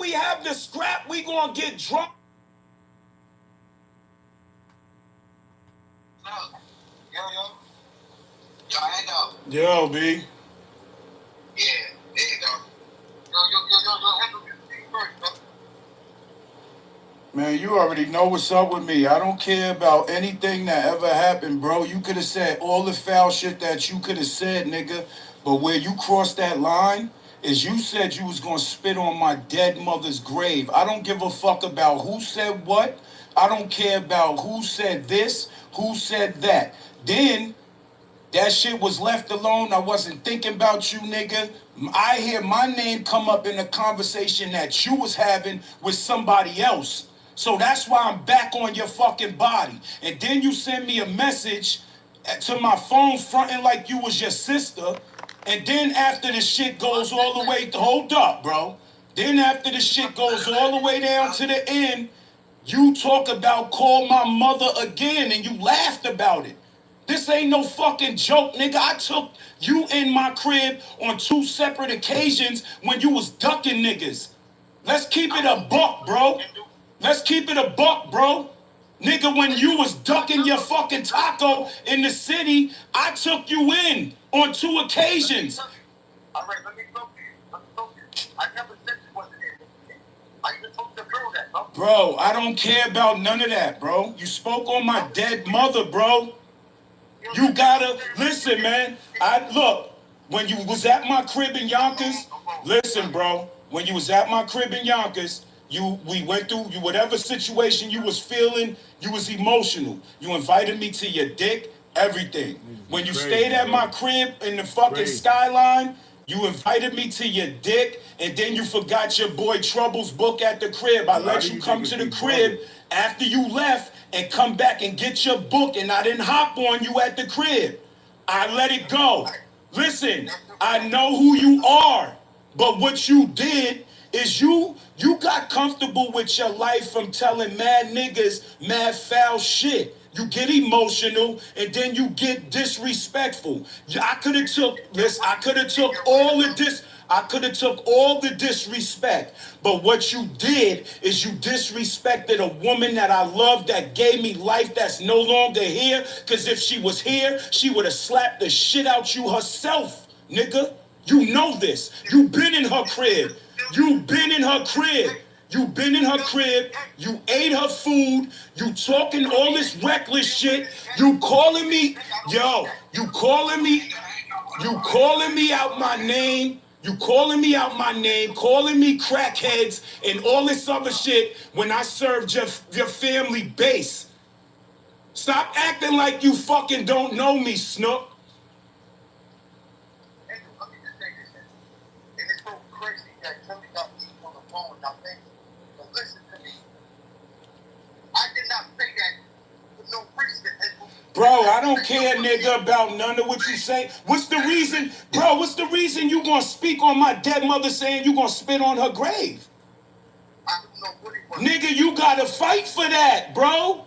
we have the scrap, we gonna get drunk. Yo, B. Yeah, there you go. Handle this thing first, bro. Man, you already know what's up with me. I don't care about anything that ever happened, bro. You could have said all the foul shit that you could have said, nigga. But where you crossed that line is you said you was gonna spit on my dead mother's grave. I don't give a fuck about who said what. I don't care about who said this, who said that. Then that shit was left alone. I wasn't thinking about you, nigga. I hear my name come up in a conversation that you was having with somebody else. So that's why I'm back on your fucking body. And then you send me a message to my phone fronting like you was your sister. And then after the shit goes all the way, hold up, bro. Then after the shit goes all the way down to the end, you talk about call my mother again and you laughed about it. This ain't no fucking joke, nigga. I took you in my crib on 2 separate occasions when you was ducking niggas. Let's keep it a buck, bro. Let's keep it a buck, bro. Nigga, when you was ducking your fucking taco in the city, I took you in on 2 occasions. All right, let me go here. I never said you wasn't in. I even told the girl that, bro. Bro, I don't care about none of that, bro. You spoke on my dead mother, bro. You gotta listen, man. Look, when you was at my crib in Yonkers, listen, bro. When you was at my crib in Yonkers, we went through whatever situation you was feeling, you was emotional. You invited me to your dick, everything. When you stayed at my crib in the fucking Skyline, you invited me to your dick, and then you forgot your boy Trouble's book at the crib. I let you come to the crib after you left and come back and get your book, and I didn't hop on you at the crib. I let it go. Listen, I know who you are, but what you did is you got comfortable with your life from telling mad niggas mad foul shit. You get emotional and then you get disrespectful. I could have took all the disrespect. But what you did is you disrespected a woman that I loved, that gave me life, that's no longer here. Because if she was here, she would have slapped the shit out you herself, nigga. You know this. You've been in her crib. You've been in her crib. You've been in her crib. You ate her food. You talking all this reckless shit. You calling me, you calling me out my name. You calling me out my name, calling me crackheads and all this other shit when I served your family base. Stop acting like you fucking don't know me, Snook. Bro, I don't care, nigga, about none of what you say. What's the reason, bro, what's the reason you gonna speak on my dead mother saying you gonna spit on her grave? Nigga, you gotta fight for that, bro.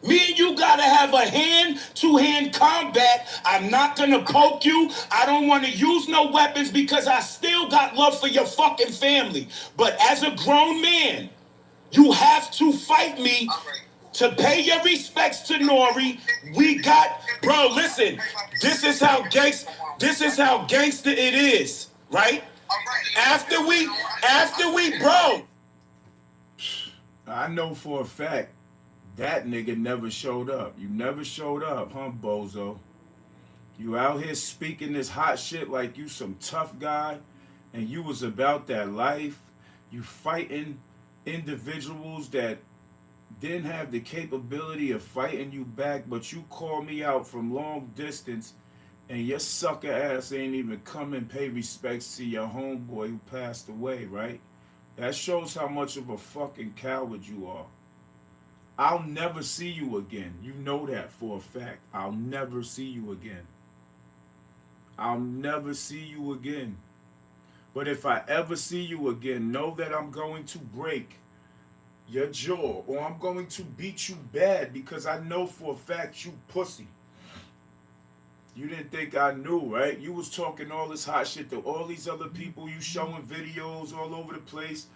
Me and you gotta have a hand-to-hand combat. I'm not gonna poke you. I don't wanna use no weapons because I still got love for your fucking family. But as a grown man, you have to fight me to pay your respects to Nori. Bro, listen, this is how gangster it is, right? After we, bro. I know for a fact that nigga never showed up. You never showed up, huh, bozo? You out here speaking this hot shit like you some tough guy, and you was about that life. You fighting individuals that didn't have the capability of fighting you back, but you call me out from long distance, and your sucker ass ain't even come and pay respects to your homeboy who passed away, right? That shows how much of a fucking coward you are. I'll never see you again. You know that for a fact. I'll never see you again. I'll never see you again. But if I ever see you again, know that I'm going to break your jaw, or I'm going to beat you bad, because I know for a fact you pussy. You didn't think I knew, right? You was talking all this hot shit to all these other people. You showing videos all over the place.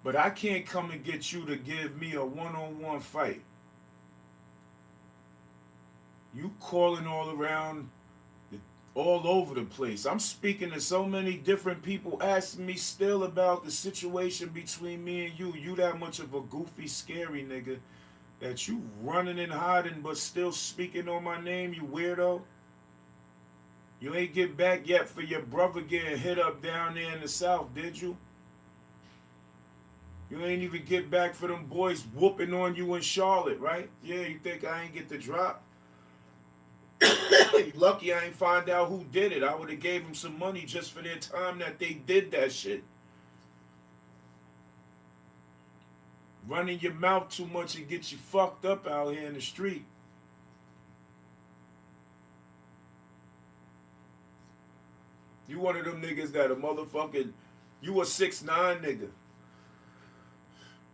But I can't come and get you to give me a one-on-one fight. You calling all around, all over the place. I'm speaking to so many different people asking me still about the situation between me and you. You that much of a goofy, scary nigga that you running and hiding but still speaking on my name, you weirdo. You ain't get back yet for your brother getting hit up down there in the South, did you? You ain't even get back for them boys whooping on you in Charlotte, right? Yeah, you think I ain't get the drop? Lucky I ain't find out who did it. I would have gave them some money just for their time that they did that shit. Running your mouth too much and get you fucked up out here in the street. You one of them niggas that a motherfucking, you a 6'9" nigga.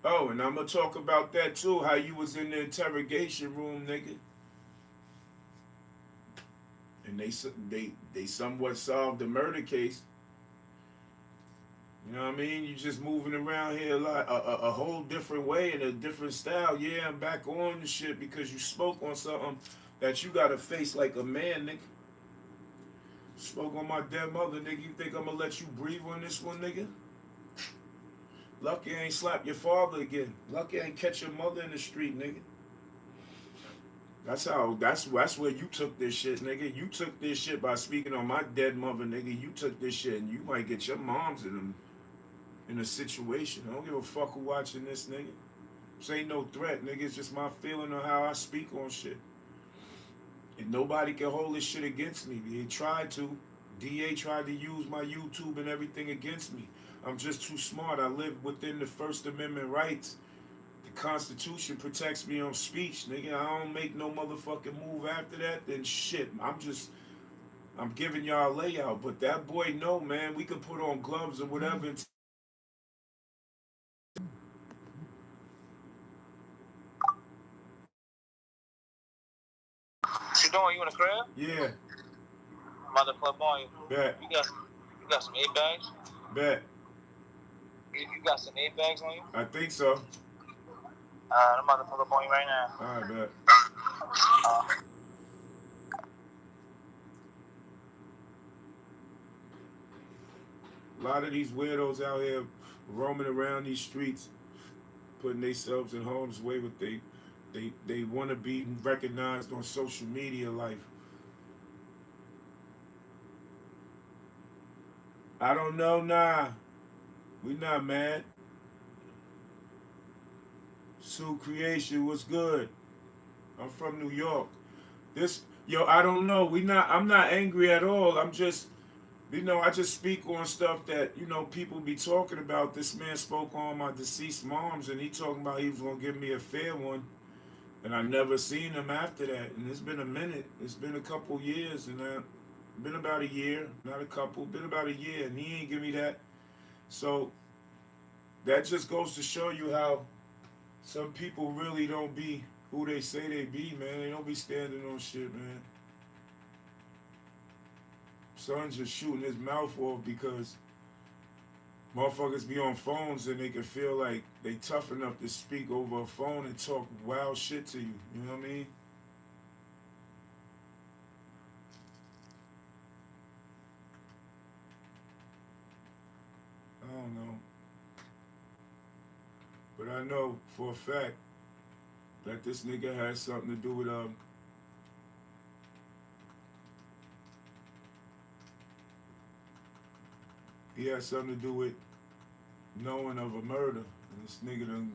Oh, and I'm gonna talk about that too, how you was in the interrogation room, nigga. And they somewhat solved the murder case. You know what I mean? You just moving around here a whole different way in a different style. Yeah, I'm back on the shit because you spoke on something that you gotta face like a man, nigga. Spoke on my dead mother, nigga. You think I'm gonna let you breathe on this one, nigga? Lucky I ain't slap your father again. Lucky I ain't catch your mother in the street, nigga. That's where you took this shit, nigga. You took this shit by speaking on my dead mother, nigga. You took this shit and you might get your moms in a situation. I don't give a fuck who watching this, nigga. This ain't no threat, nigga. It's just my feeling of how I speak on shit. And nobody can hold this shit against me. They tried to. DA tried to use my YouTube and everything against me. I'm just too smart. I live within the First Amendment rights. The Constitution protects me on speech, nigga. I don't make no motherfucking move after that, then shit. I'm giving y'all a layout. But that boy, no, man. We could put on gloves or whatever. And What you doing? You in the crib? yeah, I'm about to plug on you. bet, You got some 8 bags? bet. You got some 8 bags on you? I think so. I'm about to plug up on you right now. All right, bet. A lot of these weirdos out here roaming around these streets, putting themselves in harm's way with they want to be recognized on social media life. I don't know, nah. We not mad. Sue Creation, what's good? I'm from New York. I don't know. I'm not angry at all. I'm just, I just speak on stuff that, people be talking about. This man spoke on my deceased moms and he talking about he was going to give me a fair one. And I never seen him after that. And it's been a minute. It's been a couple years and been about a year, not a couple, been about a year and he ain't give me that. So that just goes to show you how some people really don't be who they say they be, man. They don't be standing on shit, man. Son's just shooting his mouth off because motherfuckers be on phones and they can feel like they tough enough to speak over a phone and talk wild shit to you. You know what I mean? I don't know. But I know for a fact that this nigga has something to do with he has something to do with knowing of a murder. And this nigga done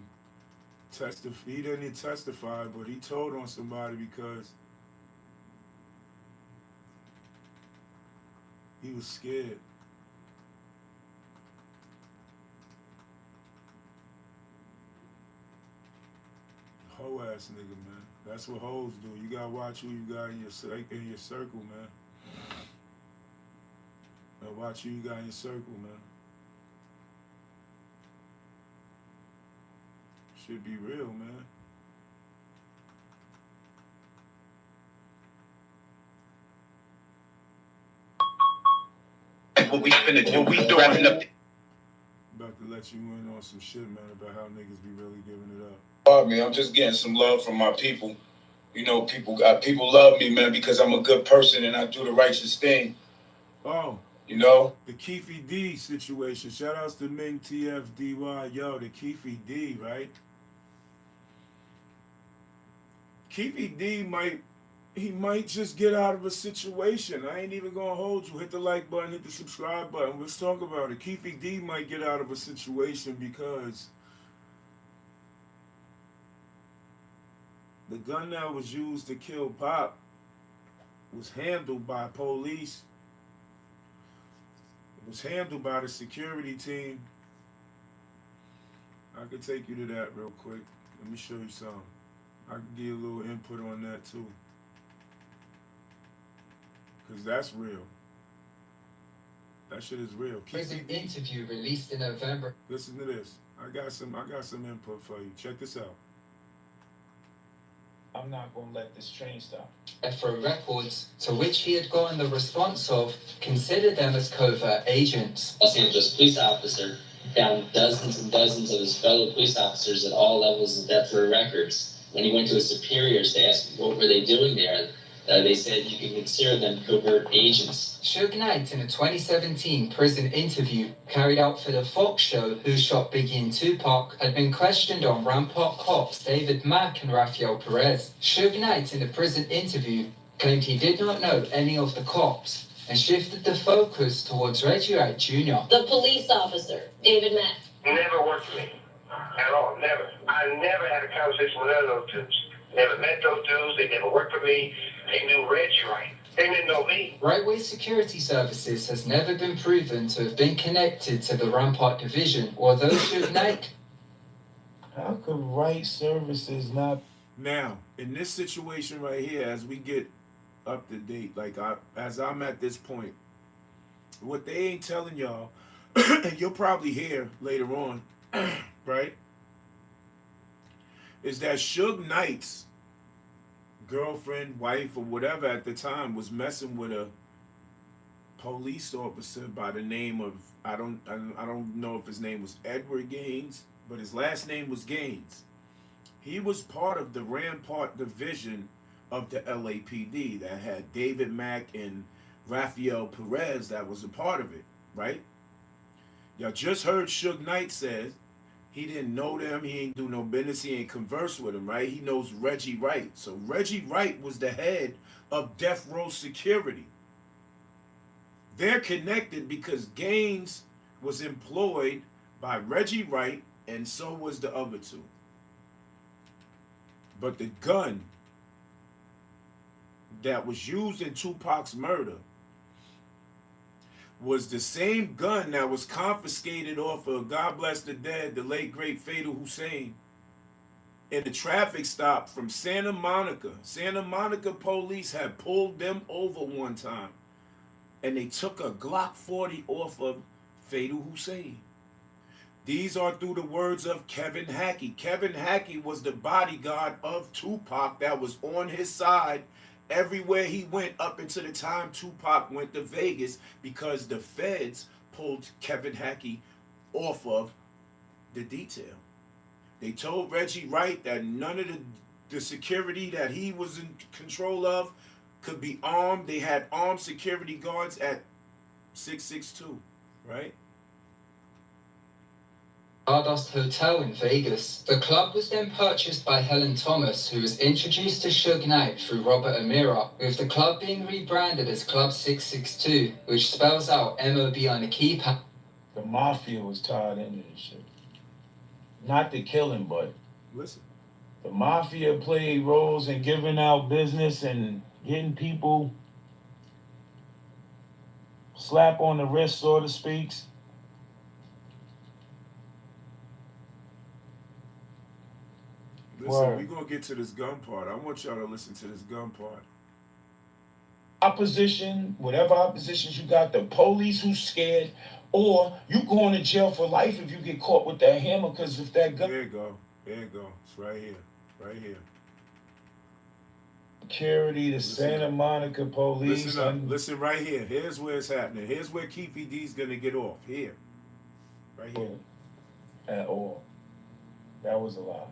he didn't testify, but he told on somebody because he was scared. Hoe ass nigga, man. That's what hoes do. You gotta watch who you got in your circle, man. Watch who you got in your circle, man. Should be real, man. What we finna do, we throwing up. about to let you in on some shit, man, about how niggas be really giving it up. Me, I'm just getting some love from my people. You know, people love me, man, because I'm a good person and I do the righteous thing. Oh, You know? the Keefe D situation. Shout outs to Ming TFDY. Yo, the Keefe D, right? Keefe D might just get out of a situation. I ain't even gonna hold you. Hit the like button, hit the subscribe button. Let's talk about it. Keefe D might get out of a situation because the gun that was used to kill Pop was handled by police. It was handled by the security team. I could take you to that real quick. Let me show you something. I can give you a little input on that too. Because that's real. That shit is real. Prison interview released in November. Listen to this. I got some input for you. Check this out. I'm not going to let this train stop. For records to which he had gotten the response of, consider them as covert agents. Los Angeles police officer found dozens and dozens of his fellow police officers at all levels of death row records. When he went to his superiors to ask what were they doing there, they said you can consider them covert agents. Suge Knight, in a 2017 prison interview carried out for the Fox show Who Shot Biggie and Tupac, had been questioned on Rampart cops David Mack and Rafael Perez. Suge Knight, in the prison interview, claimed he did not know any of the cops and shifted the focus towards Reggie Wright Jr. The police officer, David Mack. Never worked for me. At all. Never. I never had a conversation with none of those dudes. Never met those dudes. They never worked for me. They knew Reggie Wright. They didn't know me. Rightway Security Services has never been proven to have been connected to the Rampart division, although Suge Knight. How could right services not... Now, in this situation right here, as we get up to date, as I'm at this point, what they ain't telling y'all, and you'll probably hear later on, right, is that Suge Knight's girlfriend, wife, or whatever at the time was messing with a police officer by the name of, I don't know if his name was Edward Gaines, but his last name was Gaines. He was part of the Rampart division of the LAPD that had David Mack and Rafael Perez that was a part of it, right? Y'all just heard Suge Knight says he didn't know them, he ain't do no business, he ain't converse with them, right? He knows Reggie Wright. So Reggie Wright was the head of Death Row Security. They're connected because Gaines was employed by Reggie Wright, and so was the other two. But the gun that was used in Tupac's murder was the same gun that was confiscated off of, God bless the dead, the late great Fatal Hussein, in the traffic stop from Santa Monica. Santa Monica police had pulled them over one time, and they took a Glock 40 off of Fatal Hussein. These are through the words of Kevin Hackey. Kevin Hackey was the bodyguard of Tupac that was on his side everywhere he went up until the time Tupac went to Vegas, because the feds pulled Kevin Hackey off of the detail. They told Reggie Wright that none of the security that he was in control of could be armed. They had armed security guards at 662, right? Stardust Hotel in Vegas. The club was then purchased by Helen Thomas, who was introduced to Suge Knight through Robert Amira, with the club being rebranded as Club 662, which spells out MOB on the keypad. The mafia was tied into this shit. Not the killing, but Listen. the mafia played roles in giving out business and getting people slap on the wrist, so to speak. Listen, Word. we're going to get to this gun part. I want y'all to listen to this gun part. Opposition, whatever oppositions you got, the police who's scared, or you going to jail for life if you get caught with that hammer, because if that gun... There you go. There you go. It's right here. Right here. Security, the Listen Santa up. Monica police. Listen up. Listen right here. Here's where it's happening. Here's where Keefe D's going to get off. Here. Right here. at all. That was a lie.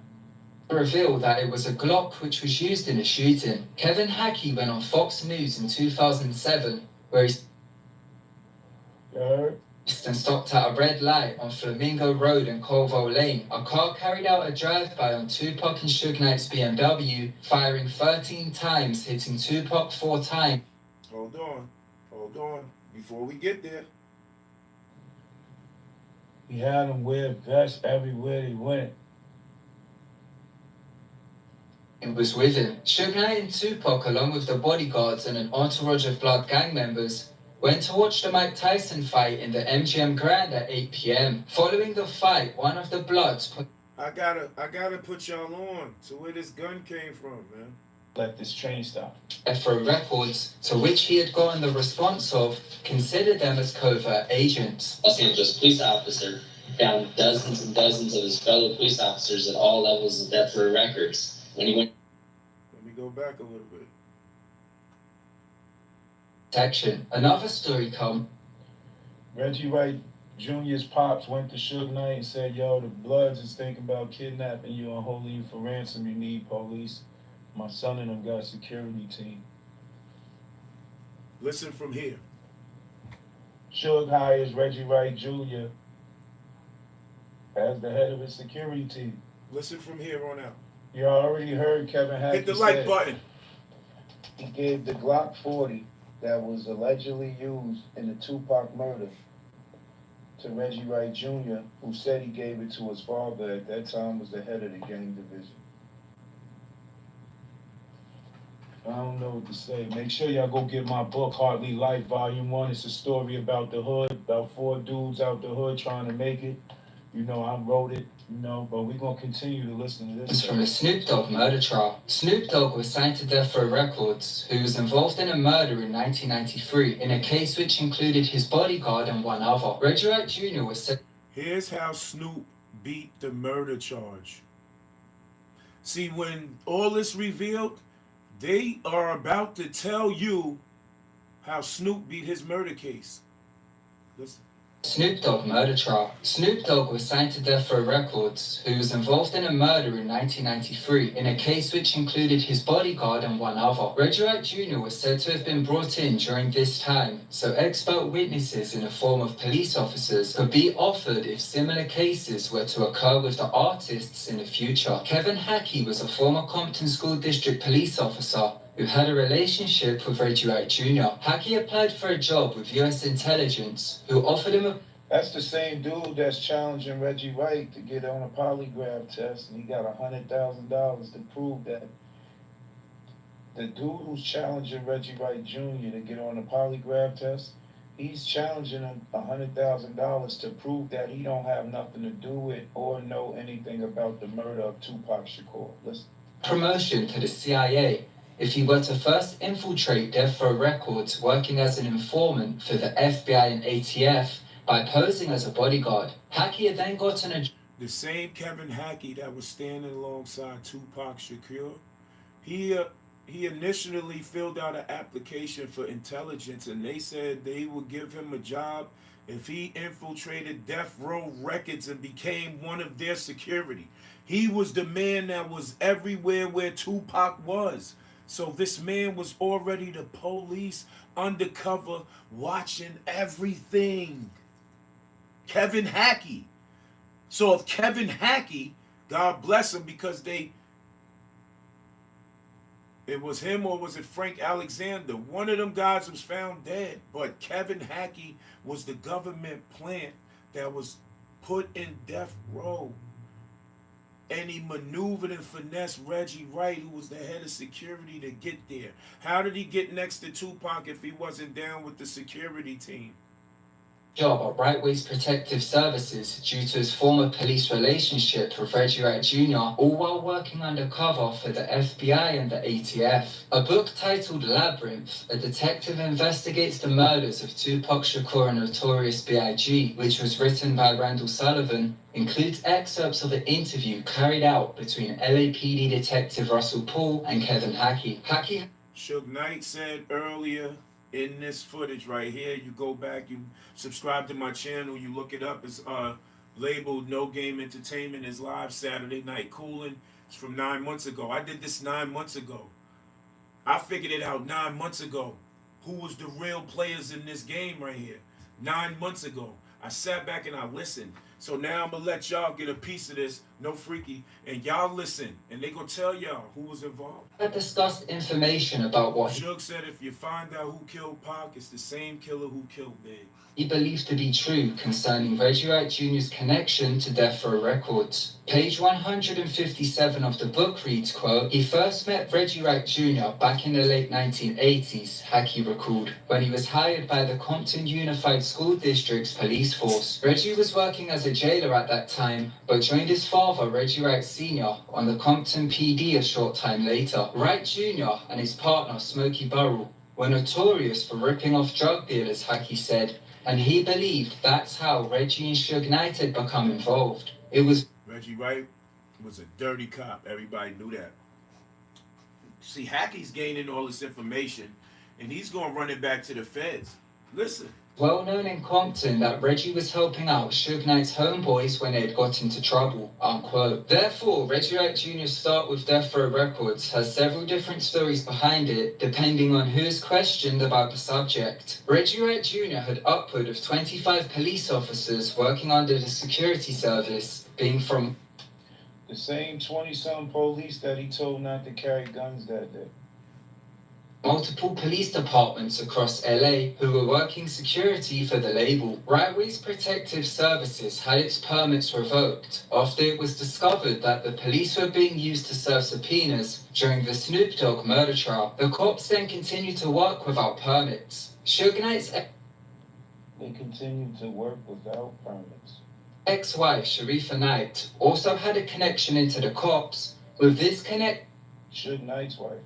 Revealed that it was a Glock which was used in the shooting. Kevin Hackey went on Fox News in 2007, where he You heard? and stopped at a red light on Flamingo Road and Colville Lane. A car carried out a drive-by on Tupac and Suge Knight's BMW, firing 13 times, hitting Tupac 4 times. Hold on. Before we get there, He had them wear vests everywhere he went. It was with him. Suge Knight and Tupac, along with the bodyguards and an entourage of Blood gang members, went to watch the Mike Tyson fight in the MGM Grand at 8 p.m. Following the fight, one of the Bloods put I gotta put y'all on to where this gun came from, man. Let this train stop. Afro Records, to which he had gotten the response of, considered them as covert agents. Los Angeles police officer found dozens and dozens of his fellow police officers at all levels of death row records. When he went Let me go back a little bit. Section. Another story come. Reggie Wright Jr.'s pops went to Suge Knight and said, yo, the Bloods is thinking about kidnapping you and holding you for ransom. You need police. My son and them got a security team. Listen from here. Suge hires Reggie Wright Jr. as the head of his security team. Listen from here on out. You already heard Kevin Hackey Hit the like said button. he gave the Glock 40 that was allegedly used in the Tupac murder to Reggie Wright Jr., who said he gave it to his father at that time was the head of the gang division. I don't know what to say. Make sure y'all go get my book, Hardly Life, Volume 1. It's a story about the hood, about 4 dudes out the hood trying to make it. You know, I wrote it, you know, but we're going to continue to listen to It's this. from the Snoop Dogg murder trial. Snoop Dogg was signed to Death Row Records, who was involved in a murder in 1993 in a case which included his bodyguard and one other. Reggie Wright Jr. was said Here's how Snoop beat the murder charge. See, when all this revealed, they are about to tell you how Snoop beat his murder case. Listen. Snoop Dogg murder trial. Snoop Dogg was signed to Death Row Records, who was involved in a murder in 1993 in a case which included his bodyguard and one other. Reggie Wright Jr. was said to have been brought in during this time, so expert witnesses in the form of police officers could be offered if similar cases were to occur with the artists in the future. Kevin Hackey was a former Compton School District police officer who had a relationship with Reggie Wright Jr. Hackey applied for a job with U.S. Intelligence, who offered him a That's the same dude that's challenging Reggie Wright to get on a polygraph test, and he got $100,000 to prove that. The dude who's challenging Reggie Wright Jr. to get on a polygraph test, he's challenging him $100,000 to prove that he don't have nothing to do with or know anything about the murder of Tupac Shakur. Listen. promotion to the CIA if he were to first infiltrate Death Row Records working as an informant for the FBI and ATF by posing as a bodyguard. Hackey had then gotten a The same Kevin Hackey that was standing alongside Tupac Shakur, he initially filled out an application for intelligence, and they said they would give him a job if he infiltrated Death Row Records and became one of their security. He was the man that was everywhere where Tupac was. So this man was already the police undercover watching everything. Kevin Hackey. So if Kevin Hackey, God bless him, because it was him or was it Frank Alexander? One of them guys was found dead. But Kevin Hackey was the government plant that was put in death row. And he maneuvered and finessed Reggie Wright, who was the head of security, to get there. How did he get next to Tupac if he wasn't down with the security team? job at Right Ways Protective Services due to his former police relationship with Reggie Wright Jr., all while working undercover for the FBI and the ATF. A book titled Labyrinth, a detective investigates the murders of Tupac Shakur and Notorious B.I.G., which was written by Randall Sullivan, includes excerpts of an interview carried out between LAPD Detective Russell Paul and Kevin Hackey. Suge Knight said earlier in this footage right here, you go back, you subscribe to my channel, you look it up, it's labeled No Game Entertainment is live Saturday night. Cooling. It's from 9 months ago. I did this 9 months ago. I figured it out 9 months ago. Who was the real players in this game right here? 9 months ago. I sat back and I listened. So now I'm going to let y'all get a piece of this, no freaky, and y'all listen. And they going to tell y'all who was involved. Had discussed information about what Suge said if you find out who killed Pac, it's the same killer who killed Big. he believed to be true concerning Reggie Wright Jr.'s connection to Death Row Records. Page 157 of the book reads, quote, "He first met Reggie Wright Jr. back in the late 1980s, Hackey recalled, when he was hired by the Compton Unified School District's police force. Reggie was working as a jailer at that time, but joined his father, Reggie Wright Sr., on the Compton PD a short time later. Wright Jr. and his partner, Smokey Burrell, were notorious for ripping off drug dealers, Hackey said, and he believed that's how Reggie and Suge Knight had become involved. It was Reggie Wright was a dirty cop. Everybody knew that. See, Hackey's gaining all this information, and he's going to run it back to the feds. Listen. well known in Compton that Reggie was helping out Suge Knight's homeboys when they had got into trouble, unquote. Therefore, Reggie Wright Jr.'s start with Death Row Records has several different stories behind it, depending on who is questioned about the subject. Reggie Wright Jr. had upward of 25 police officers working under the security service, being from The same 20-some police that he told not to carry guns that day. multiple police departments across LA who were working security for the label. Rightway's Protective Services had its permits revoked after it was discovered that the police were being used to serve subpoenas during the Snoop Dogg murder trial. The cops then continued to work without permits. Suge Knight's They continued to work without permits. ex-wife, Sharifa Knight, also had a connection into the cops, with this connection Suge Knight's wife.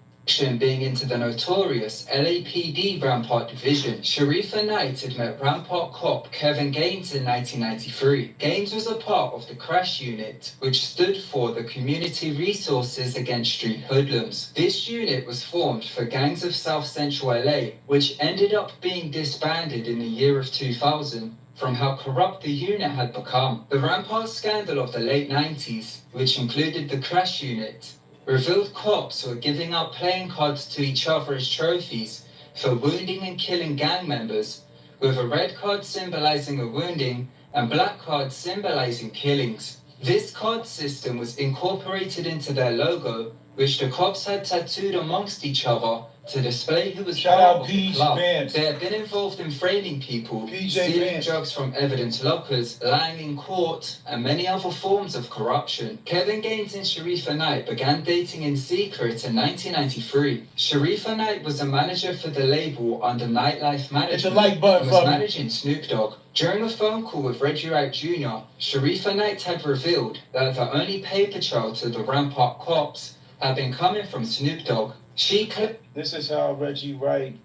being into the notorious LAPD Rampart Division. Sharifa Knight had met Rampart cop Kevin Gaines in 1993. Gaines was a part of the Crash Unit, which stood for the Community Resources Against Street Hoodlums. This unit was formed for gangs of South Central LA, which ended up being disbanded in the year of 2000. From how corrupt the unit had become. The Rampart scandal of the late 90s, which included the Crash Unit, revealed cops were giving out playing cards to each other as trophies for wounding and killing gang members, with a red card symbolizing a wounding and black cards symbolizing killings. This card system was incorporated into their logo, which the cops had tattooed amongst each other to display who was Shout part out of the PJ club. Vance. They had been involved in framing people, PJ stealing Vance. drugs from evidence lockers, lying in court, and many other forms of corruption. Kevin Gaines and Sharifa Knight began dating in secret in 1993. Sharifa Knight was a manager for the label under Nightlife Management Hit the like button and was for me. managing Snoop Dogg. During a phone call with Reggie Wright Jr., Sharifa Knight had revealed that the only paper trail to the Rampart cops had been coming from Snoop Dogg. She claimed This is how Reggie Wright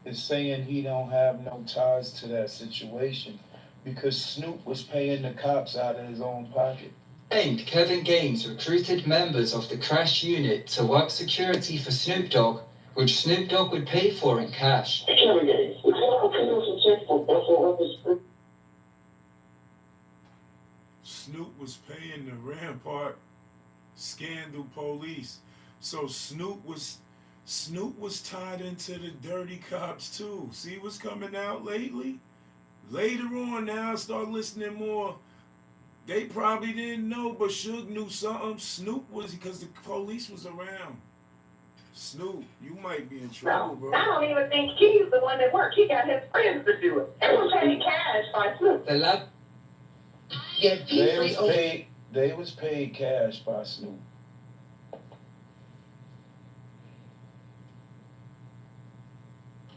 is saying he don't have no ties to that situation because Snoop was paying the cops out of his own pocket. Kevin Gaines recruited members of the Crash Unit to work security for Snoop Dogg, which Snoop Dogg would pay for in cash. Kevin Gaines, would you like to check for Buffalo? Snoop was paying the Rampart scandal police. So Snoop was tied into the dirty cops too. See what's coming out lately? Later on now, start listening more. They probably didn't know, but Suge knew something. Snoop was, because the police was around. Snoop, you might be in trouble, bro. I don't even think he's the one that worked. He got his friends to do it. They was paid cash by Snoop. The lab. Yeah, They was paid cash by Snoop.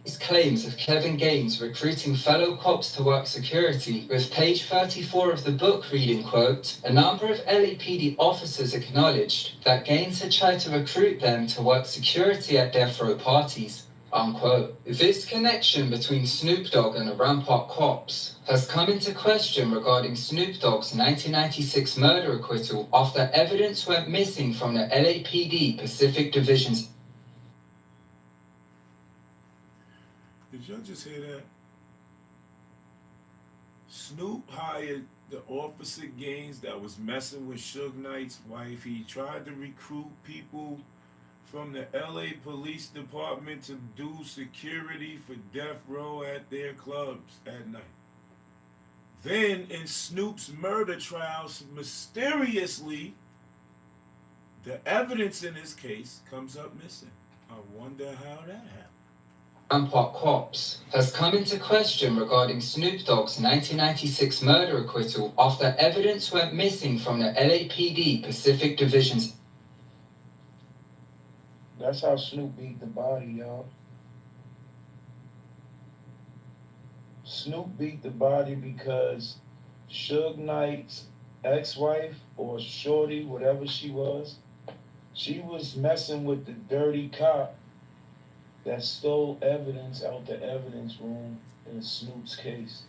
His claims of Kevin Gaines recruiting fellow cops to work security, with page 34 of the book reading, quote, "A number of LAPD officers acknowledged that Gaines had tried to recruit them to work security at death row parties," unquote. This connection between Snoop Dogg and the Rampart cops has come into question regarding Snoop Dogg's 1996 murder acquittal after evidence went missing from the LAPD Pacific Division's. Did y'all just hear that? Snoop hired the Officer Gaines that was messing with Suge Knight's wife. He tried to recruit people from the LA Police Department to do security for Death Row at their clubs at night. Then, in Snoop's murder trials, mysteriously, the evidence in his case comes up missing. I wonder how that happened. Rampart Cops has come into question regarding Snoop Dogg's 1996 murder acquittal after evidence went missing from the LAPD Pacific Division's. That's how Snoop beat the body, y'all. Snoop beat the body because Suge Knight's ex-wife or shorty, whatever she was messing with the dirty cop that stole evidence out the evidence room in Snoop's case.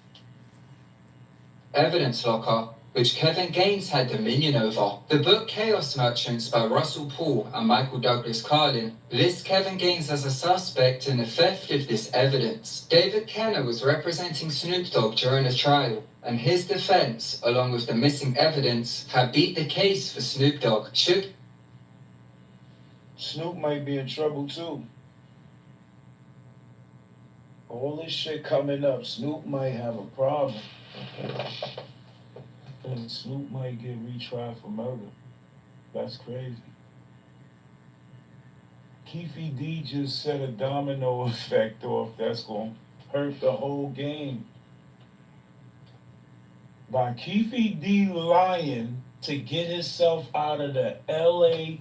Evidence locker, which Kevin Gaines had dominion over. The book Chaos Merchants by Russell Paul and Michael Douglas Carlin lists Kevin Gaines as a suspect in the theft of this evidence. David Kenner was representing Snoop Dogg during the trial, and his defense, along with the missing evidence, had beat the case for Snoop Dogg. Snoop might be in trouble too. All this shit coming up, Snoop might have a problem. And Snoop might get retried for murder. That's crazy. Keefe D just set a domino effect off that's gonna hurt the whole game. By Keefe D lying to get himself out of the LA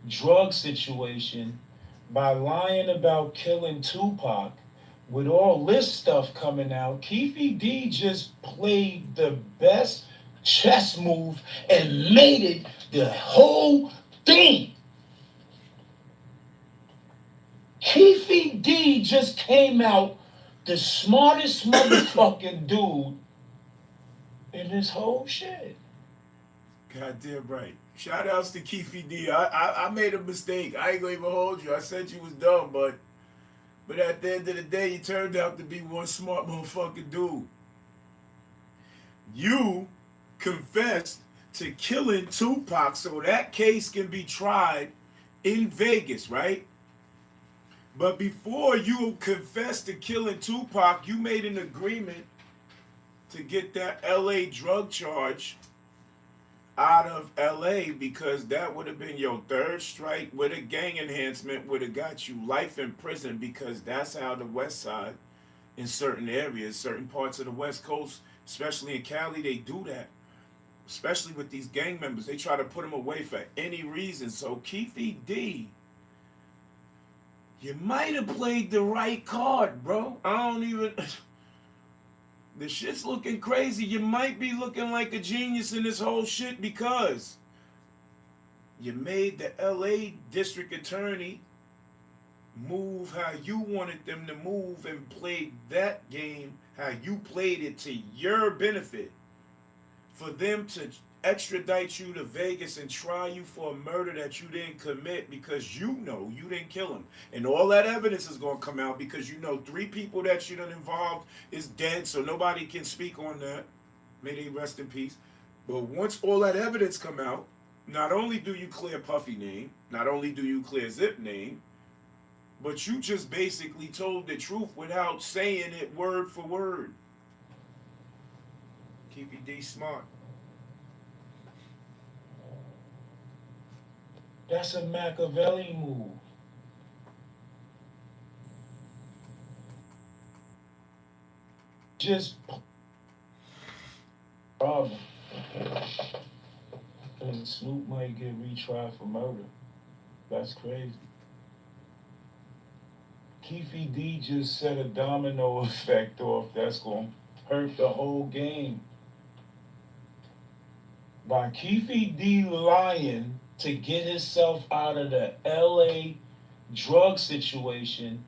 drug situation, by lying about killing Tupac, with all this stuff coming out, Keefe D just played the best chess move and made it the whole thing. Keefe D just came out the smartest motherfucking dude in this whole shit. Goddamn right. Shout outs to Keefe D. I made a mistake. I ain't gonna even hold you. I said you was dumb, but at the end of the day, you turned out to be one smart motherfucking dude. You confessed to killing Tupac so that case can be tried in Vegas, right? But before you confessed to killing Tupac, you made an agreement to get that LA drug charge out of LA, because that would have been your third strike with a gang enhancement, would have got you life in prison, because that's how the West Side, in certain areas, certain parts of the West Coast, especially in Cali, they do that. Especially with these gang members, they try to put them away for any reason. So Keefe D, you might have played the right card, bro. The shit's looking crazy. You might be looking like a genius in this whole shit because you made the LA district attorney move how you wanted them to move and played that game how you played it to your benefit, for them to extradite you to Vegas and try you for a murder that you didn't commit, because you know you didn't kill him. And all that evidence is going to come out, because you know 3 people that you done involved is dead, so nobody can speak on that. May they rest in peace. But once all that evidence come out, not only do you clear Puffy name, not only do you clear Zip name, but you just basically told the truth without saying it word for word. Keefe D smart. That's a Machiavelli move. Just problem. And Snoop might get retried for murder. That's crazy. Keefe D just set a domino effect off that's gonna hurt the whole game. By Keefe D lying to get himself out of the LA drug situation,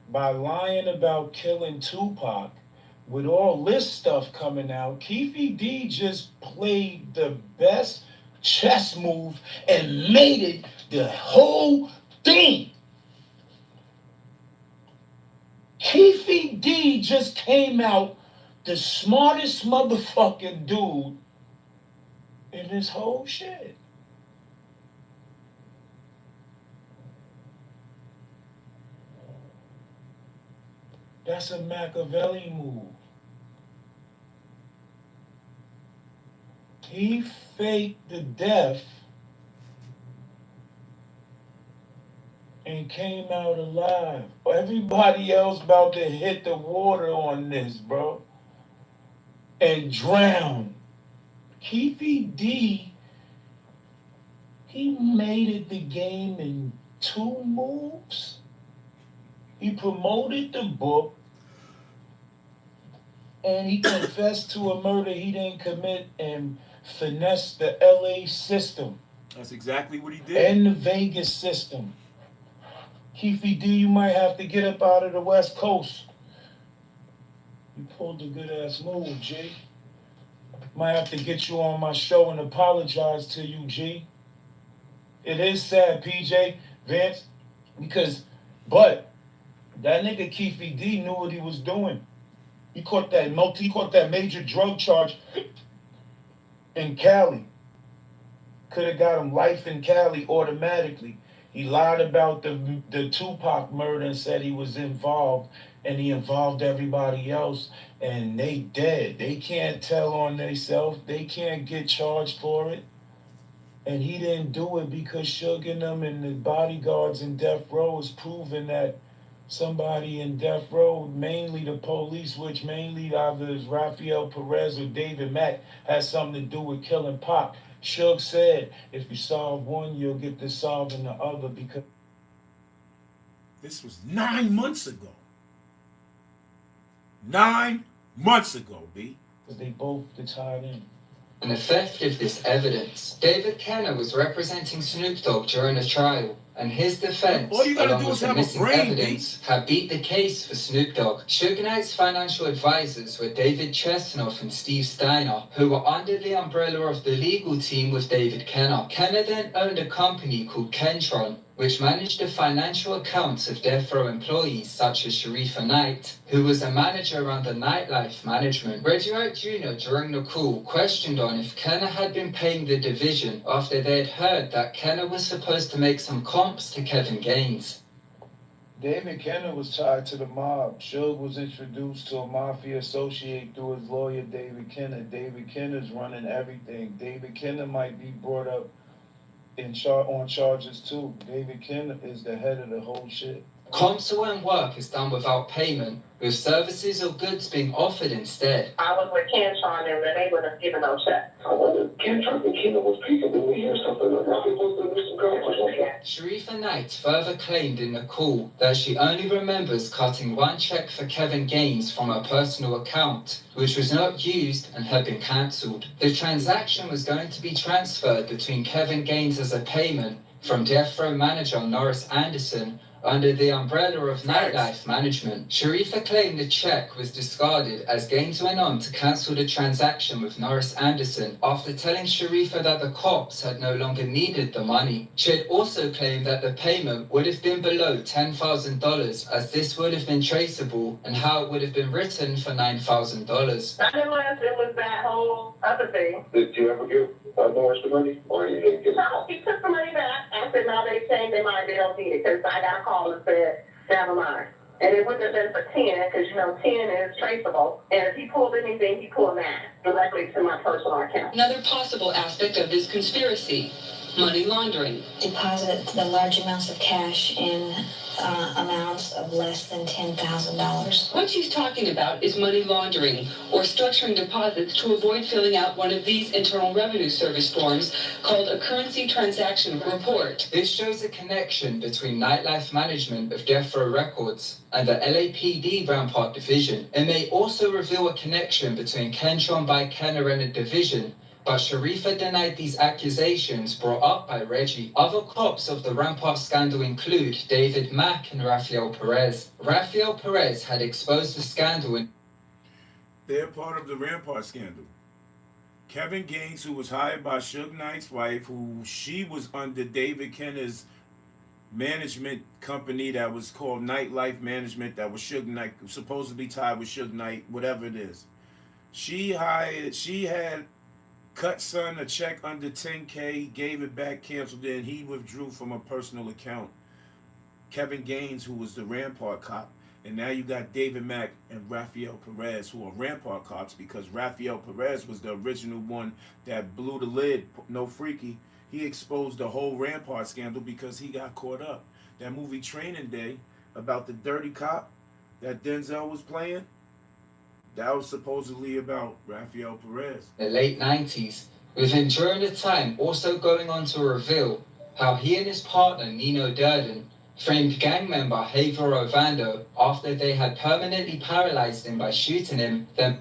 by lying about killing Tupac, with all this stuff coming out, Keefe D just played the best chess move and made it the whole thing. Keefe D just came out the smartest motherfucking dude in this whole shit. That's a Machiavelli move. He faked the death and came out alive. Everybody else about to hit the water on this, bro, and drown. Keefe D, he made it the game in 2 moves. He promoted the book, and he confessed to a murder he didn't commit and finessed the LA system That's exactly what he did. and the Vegas system. Keefe D, you might have to get up out of the West Coast. You pulled a good ass move, G. Might have to get you on my show and apologize to you, G. It is sad, PJ, Vince, but that nigga Keefe D knew what he was doing. He caught that major drug charge in Cali. Could have got him life in Cali automatically. He lied about the Tupac murder and said he was involved, and he involved everybody else, and they dead. They can't tell on themselves. They can't get charged for it. And he didn't do it because Suge and them and the bodyguards in Death Row is proving that somebody in Death Row, mainly the police, which mainly either is Rafael Perez or David Mack, has something to do with killing Pac. Suge said, if you solve one, you'll get to solving the other because... This was 9 months ago. 9 months ago, B. They both tied in. And the theft of this evidence. David Kenner was representing Snoop Dogg during a trial, and his defense, All you gotta along do with is the have a missing brain, evidence, had beat the case for Snoop Dogg. Suge Knight's financial advisors were David Chestnut and Steve Steiner, who were under the umbrella of the legal team with David Kenner. Kenner then owned a company called Kentron, which managed the financial accounts of Death Row employees such as Sharifa Knight, who was a manager under Nightlife Management. Reggie Wright Jr. during the call questioned on if Kenner had been paying the division after they had heard that Kenner was supposed to make some comps to Kevin Gaines. David Kenner was tied to the mob. Suge was introduced to a mafia associate through his lawyer, David Kenner. David Kenner's running everything. David Kenner might be brought up on charges too. David Kenner is the head of the whole shit. Comps are when work is done without payment, with services or goods being offered instead. I was with Kentron and they would have given no check. I wonder if Kentron and Kenner was people. Did we hear something about people supposed to do some conversation? Sharifa Knight further claimed in the call that she only remembers cutting one check for Kevin Gaines from her personal account, which was not used and had been cancelled. The transaction was going to be transferred between Kevin Gaines as a payment from Death Row manager Norris Anderson under the umbrella of Nightlife Management. Sharifa claimed the check was discarded as Gaines went on to cancel the transaction with Norris Anderson after telling Sharifa that the cops had no longer needed the money. She had also claimed that the payment would have been below $10,000 as this would have been traceable and how it would have been written for $9,000. Unless it was that whole other thing. Did you ever give Norris the money? Or you didn't give it? No, he took the money back. I said, no, they changed their mind. They don't need it because I got a call and said, never mind. And it wouldn't have been for 10 because, 10 is traceable. And if he pulled anything, he pulled that directly to my personal account. Another possible aspect of this conspiracy, money laundering. Deposit the large amounts of cash in amounts of less than $10,000. What she's talking about is money laundering or structuring deposits to avoid filling out one of these Internal Revenue Service forms called a currency transaction report. This shows a connection between Nightlife Management of Death Row Records and the LAPD Rampart Division. It may also reveal a connection between Kentron by Kenner and the division, but Sharifa denied these accusations brought up by Reggie. Other cops of the Rampart scandal include David Mack and Rafael Perez. Rafael Perez had exposed the scandal in... They're part of the Rampart scandal. Kevin Gaines, who was hired by Suge Knight's wife, who she was under David Kenner's management company that was called Nightlife Management, that was Suge Knight, supposed to be tied with Suge Knight, whatever it is. She had cut son a check under 10K, gave it back, canceled it, and he withdrew from a personal account. Kevin Gaines, who was the Rampart cop, and now you got David Mack and Rafael Perez, who are Rampart cops, because Rafael Perez was the original one that blew the lid, no freaky. He exposed the whole Rampart scandal because he got caught up. That movie Training Day about the dirty cop that Denzel was playing, that was supposedly about Rafael Perez. The late 90s, with him during the time also going on to reveal how he and his partner Nino Durden framed gang member Javier Ovando after they had permanently paralyzed him by shooting him, then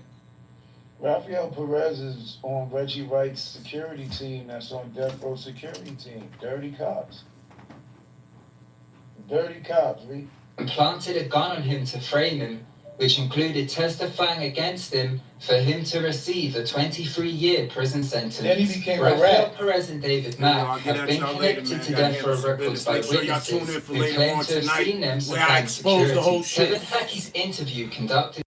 Rafael Perez is on Reggie Wright's security team that's on Death Row security team. Dirty cops. Dirty cops, Lee. planted a gun on him to frame him, which included testifying against him for him to receive a 23-year prison sentence. Then he became a Rafael rat. Perez and David I'll Mack get have at been y'all later, connected man. to Gotta death handle row some records business. by Make sure y'all tune in witnesses for who later claim on to have tonight, seen them where I supplying expose the whole security. shit. Kevin Hackey's interview conducted